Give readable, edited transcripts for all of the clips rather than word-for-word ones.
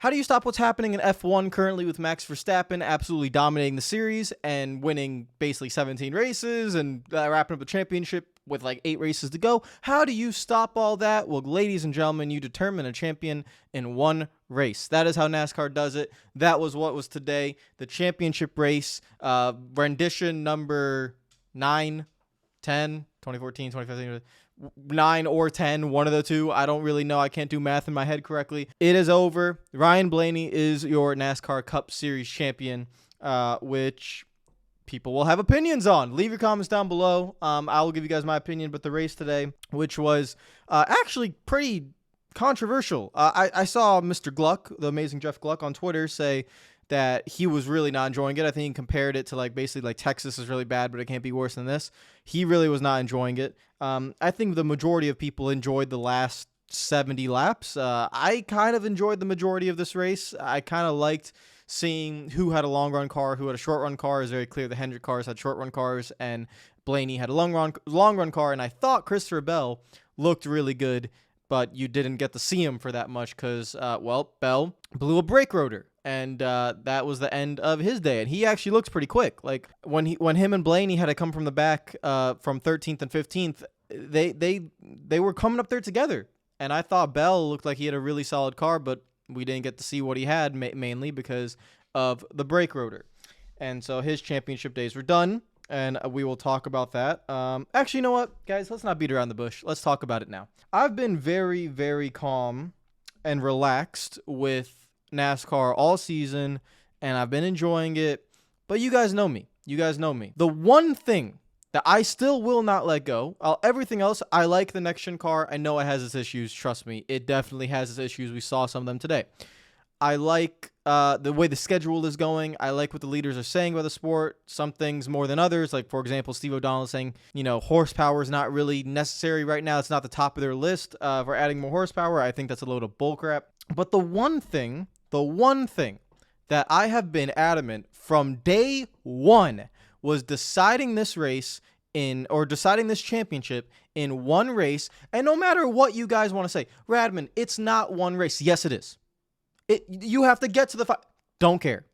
How do you stop what's happening in F1 currently with Max Verstappen absolutely dominating the series and winning basically 17 races and wrapping up the championship with like 8 races to go? How do you stop all that? Well, ladies and gentlemen, you determine a champion in one race. That is how NASCAR does it. That was what was today. The championship race, rendition number 9, 10, 2014, 2015, 9 or 10, one of the two. I don't really know. I can't do math in my head correctly. It is over. Ryan Blaney is your NASCAR Cup Series champion, which people will have opinions on. Leave your comments down below. I will give you guys my opinion, but the race today, which was actually pretty controversial. I saw Mr. Gluck, the amazing Jeff Gluck, on Twitter say that he was really not enjoying it. I think he compared it to basically Texas is really bad, but it can't be worse than this. He really was not enjoying it. I think the majority of people enjoyed the last 70 laps. I kind of enjoyed the majority of this race. I kind of liked seeing who had a long run car, who had a short run car. It was very clear the Hendrick cars had short run cars and Blaney had a long run car. And I thought Christopher Bell looked really good, but you didn't get to see him for that much because, Bell blew a brake rotor. And that was the end of his day. And he actually looks pretty quick. Like when him and Blaney had to come from the back from 13th and 15th, they were coming up there together. And I thought Bell looked like he had a really solid car, but we didn't get to see what he had mainly because of the brake rotor. And so his championship days were done. And we will talk about that. Actually, you know what, guys? Let's not beat around the bush. Let's talk about it now. I've been very, very calm and relaxed with NASCAR all season, and I've been enjoying it, but you guys know me. The one thing that I still will not let go, everything else, I like the next gen car. I know it has its issues. Trust me, it definitely has its issues. We saw some of them today. I like the way the schedule is going. I like what the leaders are saying about the sport. Some things more than others. Like, for example, Steve O'Donnell is saying, horsepower is not really necessary right now. It's not the top of their list for adding more horsepower. I think that's a load of bullcrap. But the one thing that I have been adamant from day one was deciding this championship in one race. And no matter what you guys want to say, Radman, it's not one race. Yes, it is. You have to get to the don't care.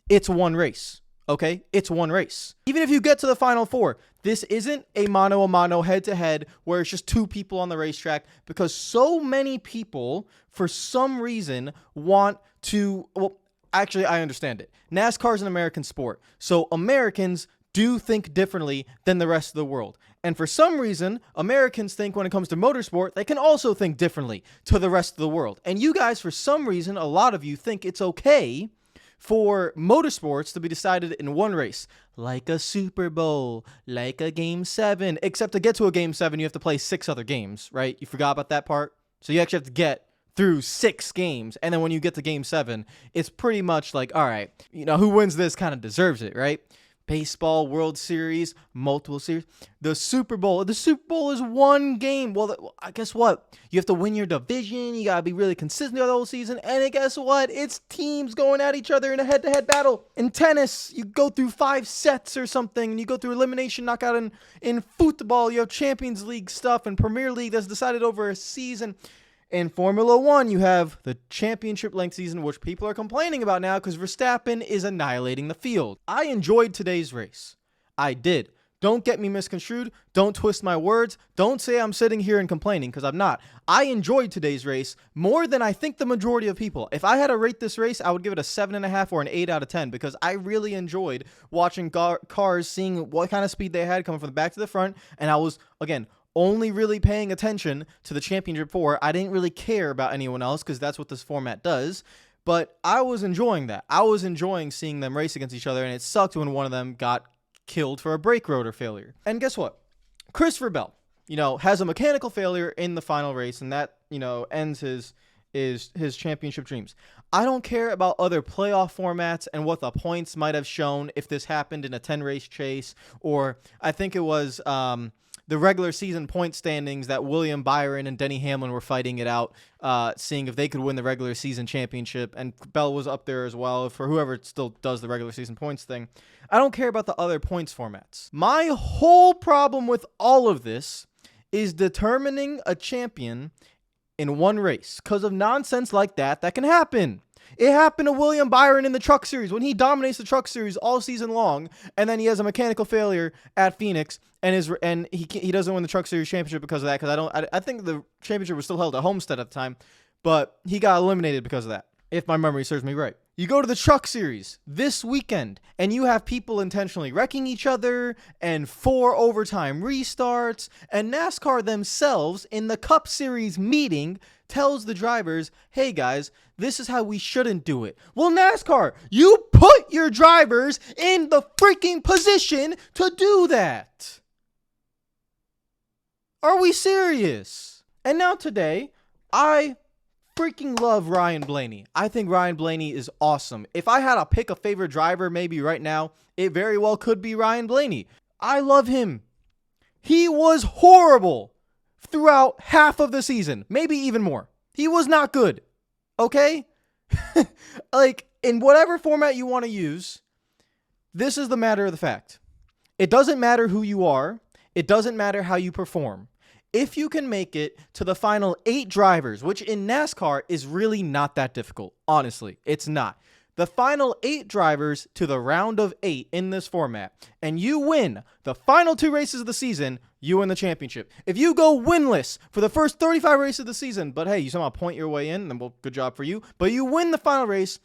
It's one race. Okay? It's one race. Even if you get to the final 4, this isn't a mano-a-mano head-to-head where it's just 2 people on the racetrack, because so many people, for some reason, want to... Well, actually, I understand it. NASCAR is an American sport, so Americans do think differently than the rest of the world. And for some reason, Americans think when it comes to motorsport, they can also think differently to the rest of the world. And you guys, for some reason, a lot of you think it's okay for motorsports to be decided in one race, like a Super Bowl, like a Game 7, except to get to a Game 7, you have to play 6 other games, right? You forgot about that part? So you actually have to get through 6 games, and then when you get to Game 7, it's pretty much like, all right, who wins this kind of deserves it, right? Baseball, World Series, multiple series. The Super Bowl is one game. Well, guess what? You have to win your division. You got to be really consistent the whole season. And guess what? It's teams going at each other in a head-to-head battle. In tennis, you go through 5 sets or something, and you go through elimination knockout. In football, you have Champions League stuff and Premier League that's decided over a season. In Formula 1, you have the championship length season, which people are complaining about now because Verstappen is annihilating the field. I enjoyed today's race. I did. Don't get me misconstrued. Don't twist my words. Don't say I'm sitting here and complaining, because I'm not. I enjoyed today's race more than I think the majority of people. If I had to rate this race, I would give it a 7.5 or an 8 out of 10, because I really enjoyed watching cars, seeing what kind of speed they had coming from the back to the front, and I was, again, only really paying attention to the championship 4. I didn't really care about anyone else because that's what this format does. But I was enjoying that. I was enjoying seeing them race against each other, and it sucked when one of them got killed for a brake rotor failure. And guess what? Christopher Bell, has a mechanical failure in the final race, and that, ends his championship dreams. I don't care about other playoff formats and what the points might have shown if this happened in a 10-race chase, or I think it was the regular season point standings that William Byron and Denny Hamlin were fighting it out, seeing if they could win the regular season championship, and Bell was up there as well for whoever still does the regular season points thing. I don't care about the other points formats. My whole problem with all of this is determining a champion in one race because of nonsense like that can happen. It happened to William Byron in the Truck Series when he dominates the Truck Series all season long, and then he has a mechanical failure at Phoenix, and he doesn't win the Truck Series championship because of that. Because I think the championship was still held at Homestead at the time, but he got eliminated because of that, if my memory serves me right. You go to the Truck Series this weekend, and you have people intentionally wrecking each other, and 4 overtime restarts, and NASCAR themselves in the Cup Series meeting tells the drivers, hey guys, this is how we shouldn't do it. Well, NASCAR, you put your drivers in the freaking position to do that. Are we serious? And now today, I freaking love Ryan Blaney. I think Ryan Blaney is awesome. If I had to pick a favorite driver maybe right now, it very well could be Ryan Blaney. I love him. He was horrible throughout half of the season, maybe even more. He was not good. Okay? Like, in whatever format you want to use, this is the matter of the fact. It doesn't matter who you are. It doesn't matter how you perform. If you can make it to the final 8 drivers, which in NASCAR is really not that difficult, honestly, it's not. The final 8 drivers to the round of 8 in this format, and you win the final 2 races of the season, you win the championship. If you go winless for the first 35 races of the season, but hey, you somehow point your way in, then well, good job for you. But you win the final race,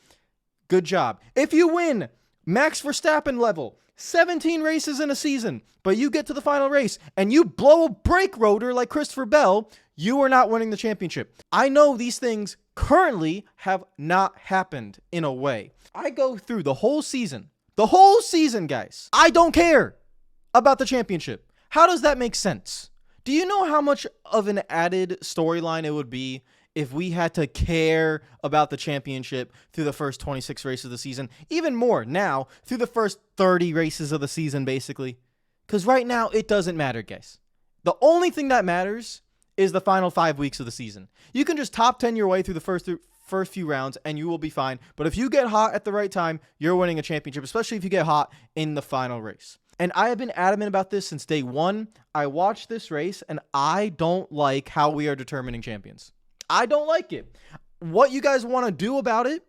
good job. If you win Max Verstappen level, 17 races in a season, but you get to the final race and you blow a brake rotor like Christopher Bell, you are not winning the championship. I know these things currently have not happened in a way. I go through the whole season, guys. I don't care about the championship. How does that make sense? Do you know how much of an added storyline it would be if we had to care about the championship through the first 26 races of the season? Even more now through the first 30 races of the season, basically. Because right now, it doesn't matter, guys. The only thing that matters is the final 5 weeks of the season. You can just top 10 your way through the first few rounds, and you will be fine. But if you get hot at the right time, you're winning a championship, especially if you get hot in the final race. And I have been adamant about this since day one. I watched this race, and I don't like how we are determining champions. I don't like it. What you guys want to do about it,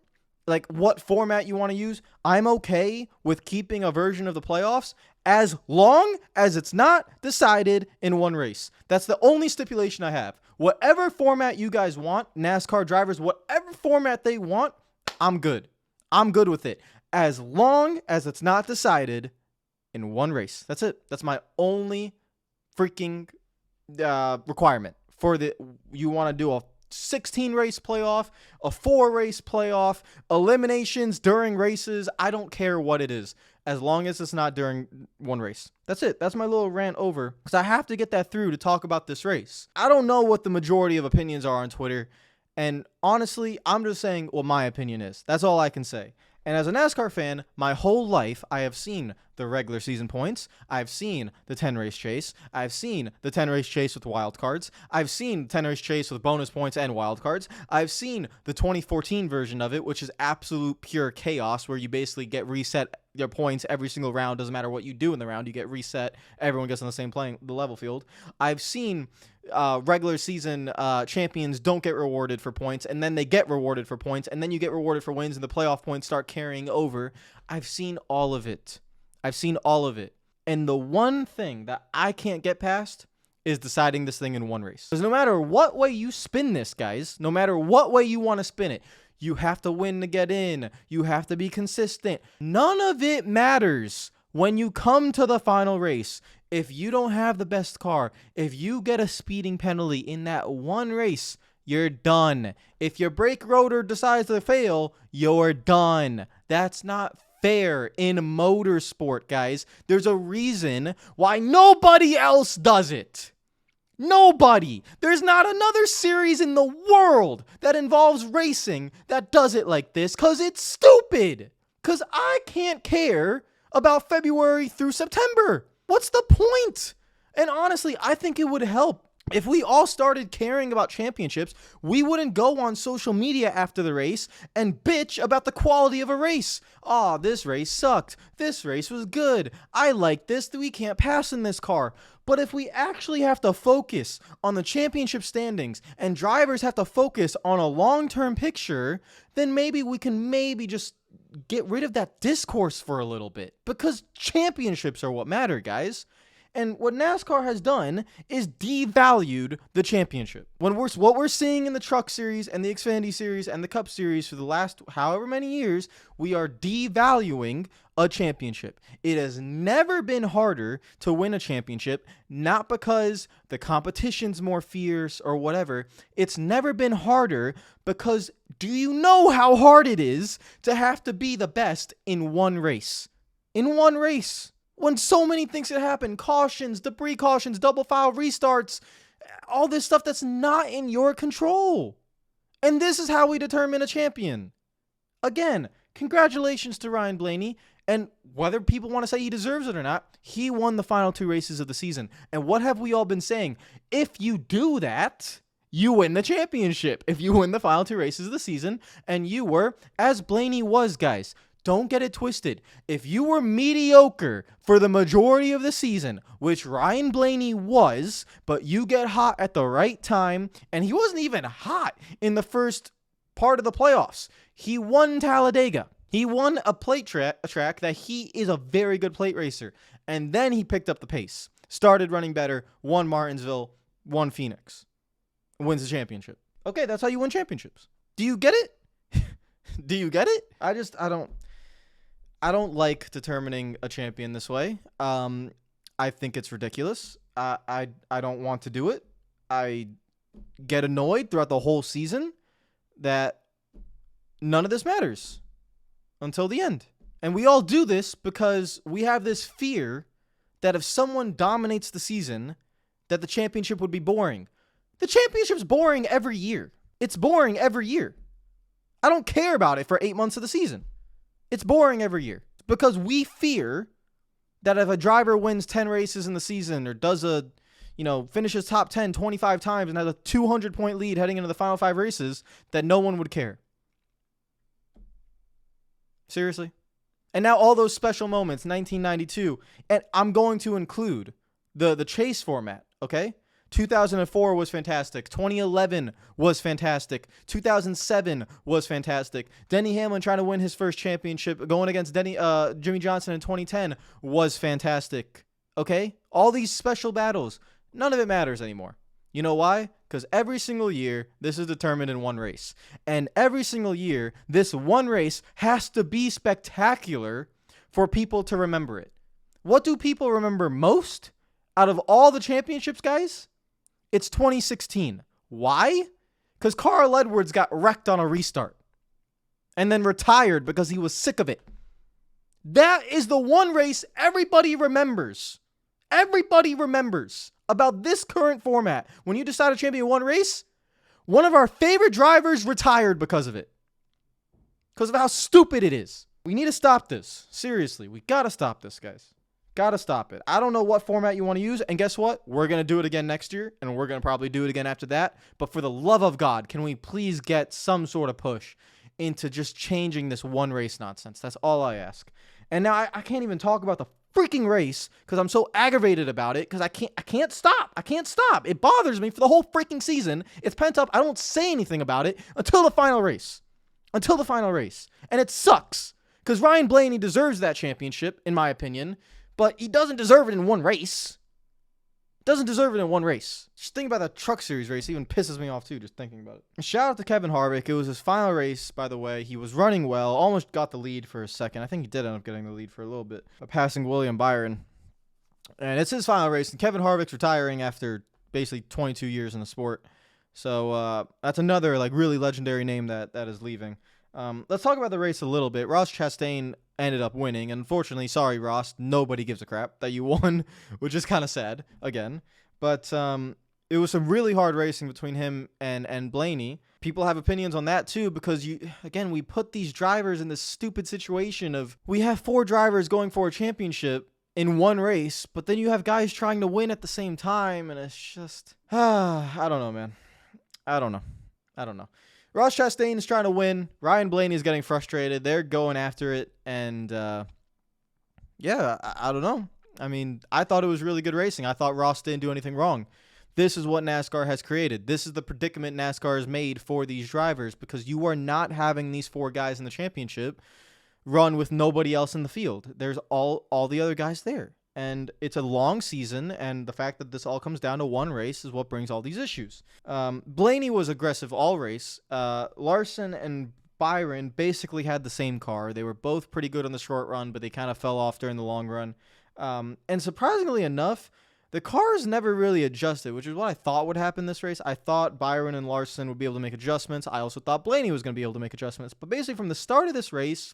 like what format you want to use, I'm okay with keeping a version of the playoffs as long as it's not decided in one race. That's the only stipulation I have. Whatever format you guys want, NASCAR drivers, whatever format they want, I'm good. I'm good with it. As long as it's not decided in one race. That's it. That's my only freaking requirement for you want to do a 16 race playoff, a 4 race playoff, eliminations during races. I don't care what it is, as long as it's not during one race. That's it. That's my little rant over, because I have to get that through to talk about this race. I don't know what the majority of opinions are on Twitter, and honestly, I'm just saying what my opinion is. That's all I can say. And as a NASCAR fan, my whole life, I have seen the regular season points. I've seen the 10-race chase. I've seen the 10-race chase with wild cards. I've seen the 10-race chase with bonus points and wild cards. I've seen the 2014 version of it, which is absolute pure chaos, where you basically get reset your points every single round. Doesn't matter what you do in the round. You get reset. Everyone gets on the level field. I've seen regular season champions don't get rewarded for points, and then they get rewarded for points, and then you get rewarded for wins, and the playoff points start carrying over. I've seen all of it. And the one thing that I can't get past is deciding this thing in one race. Because no matter what way you spin this, guys, no matter what way you want to spin it, you have to win to get in. You have to be consistent. None of it matters when you come to the final race. If you don't have the best car, if you get a speeding penalty in that one race, you're done. If your brake rotor decides to fail, you're done. That's not fair in motorsport, guys. There's a reason why nobody else does it. Nobody. There's not another series in the world that involves racing that does it like this, because it's stupid. Because I can't care about February through September. What's the point? And honestly, I think it would help If we all started caring about championships, we wouldn't go on social media after the race and bitch about the quality of a race. Oh, this race sucked. This race was good. I like this. We can't pass in this car. But if we actually have to focus on the championship standings and drivers have to focus on a long-term picture, then maybe we can just get rid of that discourse for a little bit. Because championships are what matter, guys. And what NASCAR has done is devalued the championship. What we're seeing in the Truck Series and the Xfinity Series and the Cup Series for the last however many years, we are devaluing a championship. It has never been harder to win a championship, not because the competition's more fierce or whatever. It's never been harder because do you know how hard it is to have to be the best in one race? In one race. When so many things can happen, cautions, debris cautions, double file restarts, all this stuff that's not in your control. And this is how we determine a champion. Again, congratulations to Ryan Blaney. And whether people want to say he deserves it or not, he won the final 2 races of the season. And what have we all been saying? If you do that, you win the championship. If you win the final 2 races of the season, and you were, as Blaney was, guys, don't get it twisted. If you were mediocre for the majority of the season, which Ryan Blaney was, but you get hot at the right time, and he wasn't even hot in the first part of the playoffs. He won Talladega. He won a track that he is a very good plate racer. And then he picked up the pace, started running better, won Martinsville, won Phoenix, wins the championship. Okay, that's how you win championships. Do you get it? Do you get it? I don't like determining a champion this way. I think it's ridiculous. I don't want to do it. I get annoyed throughout the whole season that none of this matters until the end. And we all do this because we have this fear that if someone dominates the season, that the championship would be boring. The championship's boring every year. It's boring every year. I don't care about it for 8 months of the season. It's boring every year because we fear that if a driver wins 10 races in the season or finishes top 10 25 times and has a 200-point lead heading into the final 5 races, that no one would care. Seriously? And now all those special moments, 1992, and I'm going to include the chase format, okay? 2004 was fantastic. 2011 was fantastic. 2007 was fantastic. Denny Hamlin trying to win his first championship going against Jimmy Johnson in 2010 was fantastic. Okay? All these special battles, none of it matters anymore. You know why? Because every single year, this is determined in one race. And every single year, this one race has to be spectacular for people to remember it. What do people remember most out of all the championships, guys? It's 2016. Why? Because Carl Edwards got wrecked on a restart and then retired because he was sick of it. That is the one race everybody remembers. Everybody remembers about this current format. When you decide a champion in one race, one of our favorite drivers retired because of it. Because of how stupid it is. We need to stop this. Seriously, we got to stop this, guys. Gotta stop it. I don't know what format you want to use, and guess what? We're going to do it again next year, and we're going to probably do it again after that. But for the love of God, can we please get some sort of push into just changing this one race nonsense? That's all I ask. And now I can't even talk about the freaking race because I'm so aggravated about it because I can't stop. I can't stop. It bothers me for the whole freaking season. It's pent up. I don't say anything about it until the final race. Until the final race. And it sucks because Ryan Blaney deserves that championship, in my opinion. But he doesn't deserve it in one race. Doesn't deserve it in one race. Just think about that Truck Series race. It even pisses me off, too, just thinking about it. Shout out to Kevin Harvick. It was his final race, by the way. He was running well. Almost got the lead for a second. I think he did end up getting the lead for a little bit. Passing William Byron. And it's his final race. And Kevin Harvick's retiring after basically 22 years in the sport. So that's another really legendary name that is leaving. Let's talk about the race a little bit. Ross Chastain ended up winning. Unfortunately, sorry, Ross, nobody gives a crap that you won, which is kind of sad, again. But it was some really hard racing between him and Blaney. People have opinions on that, too, because, we put these drivers in this stupid situation of we have 4 drivers going for a championship, in one race, but then you have guys trying to win at the same time, and it's just, I don't know, man. I don't know. Ross Chastain is trying to win. Ryan Blaney is getting frustrated. They're going after it, and yeah, I don't know. I mean, I thought it was really good racing. I thought Ross didn't do anything wrong. This is what NASCAR has created. This is the predicament NASCAR has made for these drivers, because you are not having these 4 guys in the championship run with nobody else in the field. There's all the other guys there. And it's a long season, and the fact that this all comes down to one race is what brings all these issues. Blaney was aggressive all race. Larson and Byron basically had the same car. They were both pretty good on the short run, but they kind of fell off during the long run. And surprisingly enough, the cars never really adjusted, which is what I thought would happen this race. I thought Byron and Larson would be able to make adjustments. I also thought Blaney was going to be able to make adjustments. But basically from the start of this race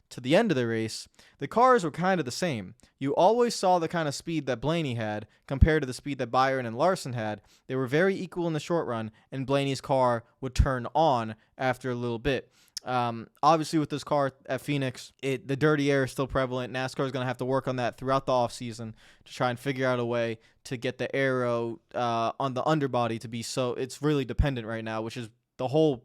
to the end of the race, the cars were kind of the same. You always saw the kind of speed that Blaney had compared to the speed that Byron and Larson had. They were very equal in the short run, and Blaney's car would turn on after a little bit. Obviously, with this car at Phoenix, the dirty air is still prevalent. NASCAR is going to have to work on that throughout the offseason to try and figure out a way to get the aero on the underbody to be so it's really dependent right now, which is the whole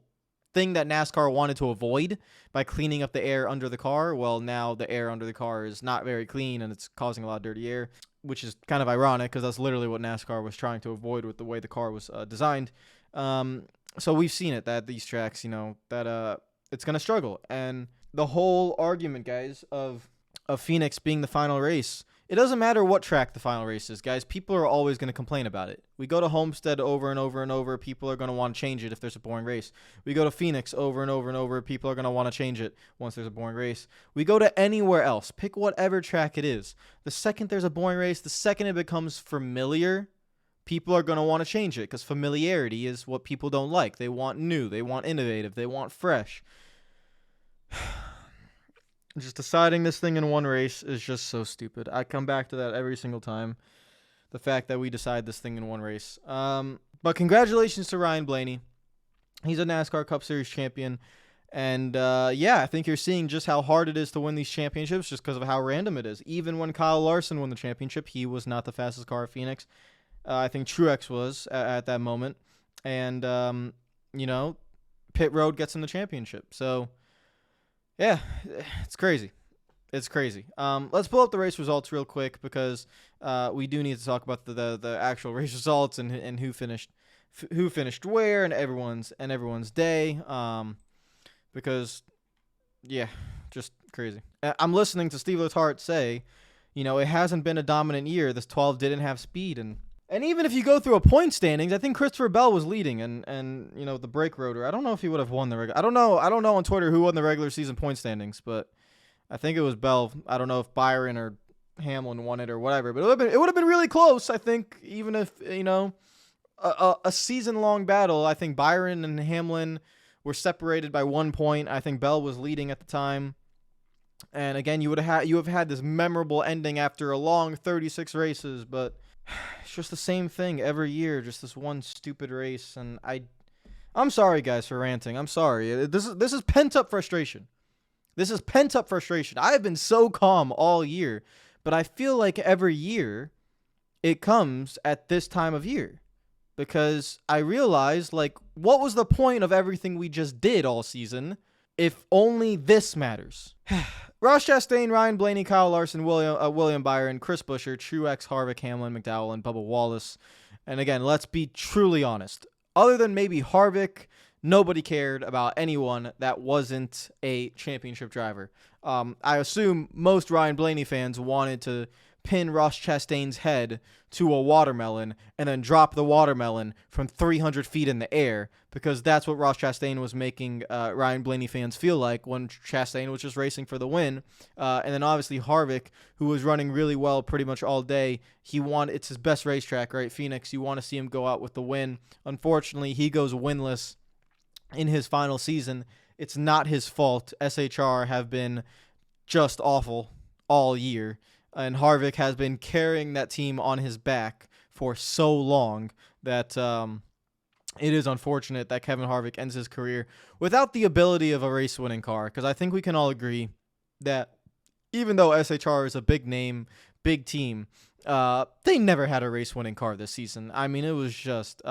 thing that NASCAR wanted to avoid by cleaning up the air under the car. Well, now the air under the car is not very clean, and it's causing a lot of dirty air, which is kind of ironic because that's literally what NASCAR was trying to avoid with the way the car was designed. So we've seen it that these tracks, that it's going to struggle. And the whole argument, guys, of Phoenix being the final race, it doesn't matter what track the final race is, guys. People are always going to complain about it. We go to Homestead over and over and over. People are going to want to change it if there's a boring race. We go to Phoenix over and over and over. People are going to want to change it once there's a boring race. We go to anywhere else. Pick whatever track it is. The second there's a boring race, the second it becomes familiar, people are going to want to change it because familiarity is what people don't like. They want new. They want innovative. They want fresh. Just deciding this thing in one race is just so stupid. I come back to that every single time. The fact that we decide this thing in one race. But congratulations to Ryan Blaney. He's a NASCAR Cup Series champion. And yeah, I think you're seeing just how hard it is to win these championships just because of how random it is. Even when Kyle Larson won the championship, he was not the fastest car at Phoenix. I think Truex was at that moment. And, pit road gets him the championship. So, yeah, it's crazy. It's crazy. Let's pull up the race results real quick because we do need to talk about the actual race results and who finished where and everyone's day. Because yeah, just crazy. I'm listening to Steve Letarte say, it hasn't been a dominant year. This 12 didn't have speed, and even if you go through a point standings, I think Christopher Bell was leading, and the brake rotor. I don't know if he would have won the regular. I don't know on Twitter who won the regular season point standings, but I think it was Bell. I don't know if Byron or Hamlin won it or whatever, but it would have been really close. I think even if a season long battle. I think Byron and Hamlin were separated by 1 point. I think Bell was leading at the time. And again, you have had this memorable ending after a long 36 races, but it's just the same thing every year, just this one stupid race. And I'm sorry, guys, for ranting. I'm sorry. This is pent-up frustration. This is pent-up frustration. I have been so calm all year, but I feel like every year it comes at this time of year because I realize, what was the point of everything we just did all season if only this matters? Ross Chastain, Ryan Blaney, Kyle Larson, William Byron, Chris Buescher, Truex, Harvick, Hamlin, McDowell, and Bubba Wallace. And again, let's be truly honest. Other than maybe Harvick, nobody cared about anyone that wasn't a championship driver. I assume most Ryan Blaney fans wanted to pin Ross Chastain's head to a watermelon and then drop the watermelon from 300 feet in the air because that's what Ross Chastain was making Ryan Blaney fans feel like when Chastain was just racing for the win. And then obviously Harvick, who was running really well pretty much all day, it's his best racetrack, right? Phoenix, you want to see him go out with the win. Unfortunately, he goes winless in his final season. It's not his fault. SHR have been just awful all year. And Harvick has been carrying that team on his back for so long that it is unfortunate that Kevin Harvick ends his career without the ability of a race-winning car. Because I think we can all agree that even though SHR is a big name, big team. They never had a race-winning car this season. I mean, it was just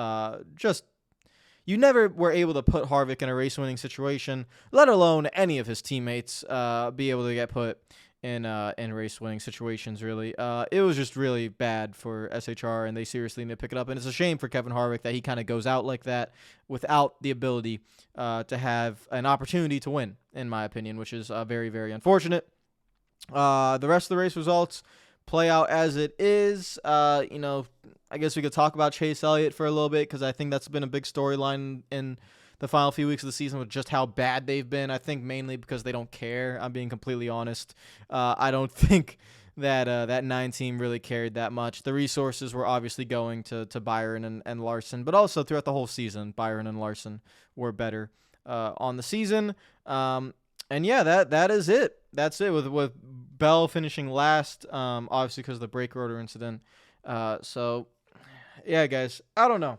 you never were able to put Harvick in a race-winning situation, let alone any of his teammates be able to get put in race-winning situations, really. It was just really bad for SHR, and they seriously need to pick it up. And it's a shame for Kevin Harvick that he kind of goes out like that without the ability to have an opportunity to win, in my opinion, which is very, very unfortunate. The rest of the race results play out as it is. I guess we could talk about Chase Elliott for a little bit because I think that's been a big storyline in the final few weeks of the season with just how bad they've been. I think mainly because they don't care. I'm being completely honest. I don't think that that 9 team really cared that much. The resources were obviously going to Byron and Larson, but also throughout the whole season, Byron and Larson were better on the season. And yeah, that is it. That's it with Bell finishing last, obviously because of the brake rotor incident. So yeah, guys, I don't know.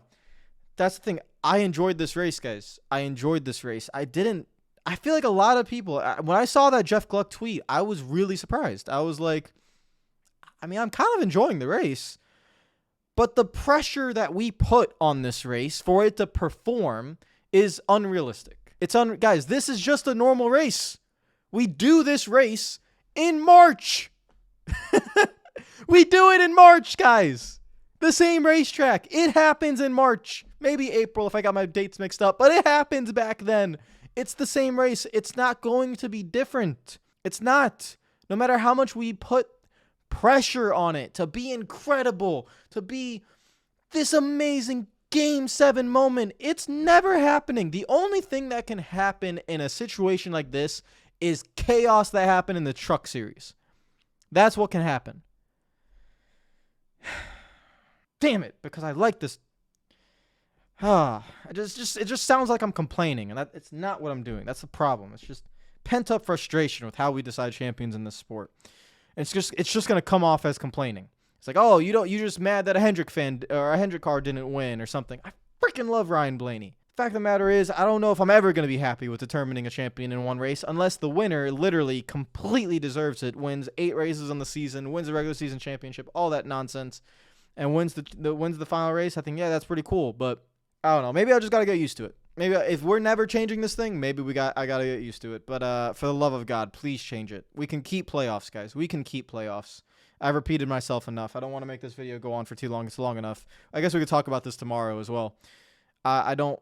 That's the thing. I enjoyed this race, guys. I enjoyed this race. I feel like a lot of people, when I saw that Jeff Gluck tweet, I was really surprised. I was like, I mean, I'm kind of enjoying the race, but the pressure that we put on this race for it to perform is unrealistic. Guys, this is just a normal race. We do this race in March. We do it in March, guys. The same racetrack. It happens in March. Maybe April if I got my dates mixed up, but it happens back then. It's the same race. It's not going to be different. It's not. No matter how much we put pressure on it to be incredible, to be this amazing Game 7 moment, it's never happening. The only thing that can happen in a situation like this is chaos that happened in the Truck Series. That's what can happen. Damn it, because I like this. It just sounds like I'm complaining, and it's not what I'm doing. That's the problem. It's just pent-up frustration with how we decide champions in this sport. And it's just gonna come off as complaining. It's like, oh, you're just mad that a Hendrick fan or a Hendrick car didn't win or something. I freaking love Ryan Blaney. Fact of the matter is, I don't know if I'm ever going to be happy with determining a champion in one race unless the winner literally completely deserves it, wins 8 races on the season, wins the regular season championship, all that nonsense, and wins the final race. I think, yeah, that's pretty cool, but I don't know. Maybe I just got to get used to it. Maybe if we're never changing this thing, maybe I got to get used to it. But for the love of God, please change it. We can keep playoffs, guys. We can keep playoffs. I've repeated myself enough. I don't want to make this video go on for too long. It's long enough. I guess we could talk about this tomorrow as well. I don't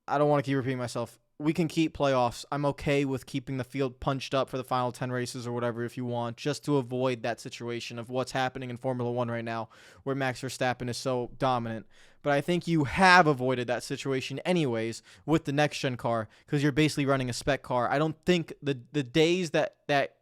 want to keep repeating myself. We can keep playoffs. I'm okay with keeping the field punched up for the final 10 races or whatever if you want, just to avoid that situation of what's happening in Formula 1 right now where Max Verstappen is so dominant. But I think you have avoided that situation anyways with the next-gen car because you're basically running a spec car. I don't think the days that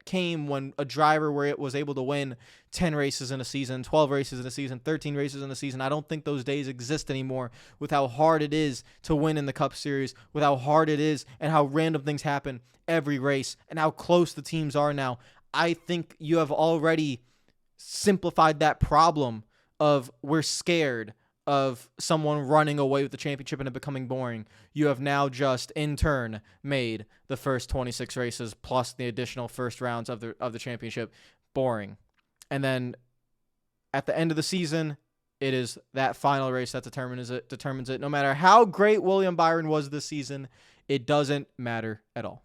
came when a driver was able to win 10 races in a season, 12 races in a season, 13 races in a season, I don't think those days exist anymore with how hard it is to win in the Cup Series, with how hard it is and how random things happen every race and how close the teams are now. I think you have already simplified that problem of we're scared of someone running away with the championship and it becoming boring. You have now just in turn made the first 26 races plus the additional first rounds of the championship boring. And then at the end of the season, it is that final race that determines it. No matter how great William Byron was this season, it doesn't matter at all.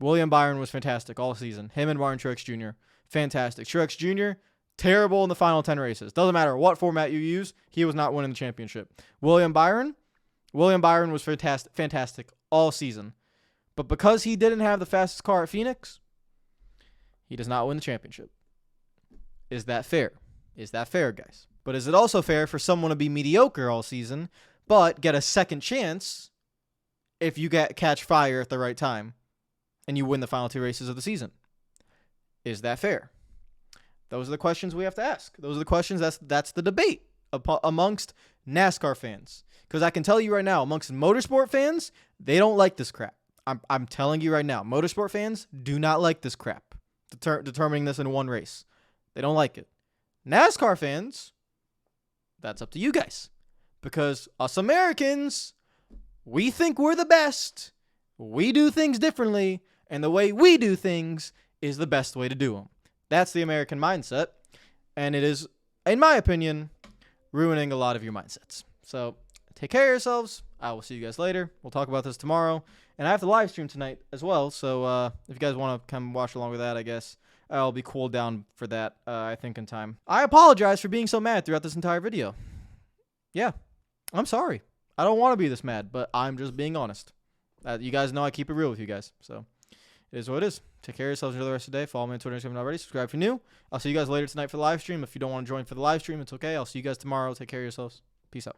William Byron was fantastic all season. Him and Martin Truex Jr. fantastic. Truex Jr. terrible in the final 10 races. Doesn't matter what format you use, he was not winning the championship. William Byron was fantastic all season. But because he didn't have the fastest car at Phoenix, he does not win the championship. Is that fair? Is that fair, guys? But is it also fair for someone to be mediocre all season, but get a second chance if you catch fire at the right time and you win the final 2 races of the season? Is that fair? Those are the questions we have to ask. Those are the questions. That's the debate amongst NASCAR fans. Because I can tell you right now, amongst motorsport fans, they don't like this crap. I'm telling you right now, motorsport fans do not like this crap. Determining this in one race. They don't like it. NASCAR fans, that's up to you guys. Because us Americans, we think we're the best. We do things differently. And the way we do things is the best way to do them. That's the American mindset. And it is, in my opinion, ruining a lot of your mindsets. So take care of yourselves. I will see you guys later. We'll talk about this tomorrow. And I have the live stream tonight as well. So if you guys want to come watch along with that, I guess I'll be cooled down for that, I think, in time. I apologize for being so mad throughout this entire video. Yeah, I'm sorry. I don't want to be this mad, but I'm just being honest. You guys know I keep it real with you guys. So it is what it is. Take care of yourselves. Enjoy the rest of the day. Follow me on Twitter if you haven't already. Subscribe if you're new. I'll see you guys later tonight for the live stream. If you don't want to join for the live stream, it's okay. I'll see you guys tomorrow. Take care of yourselves. Peace out.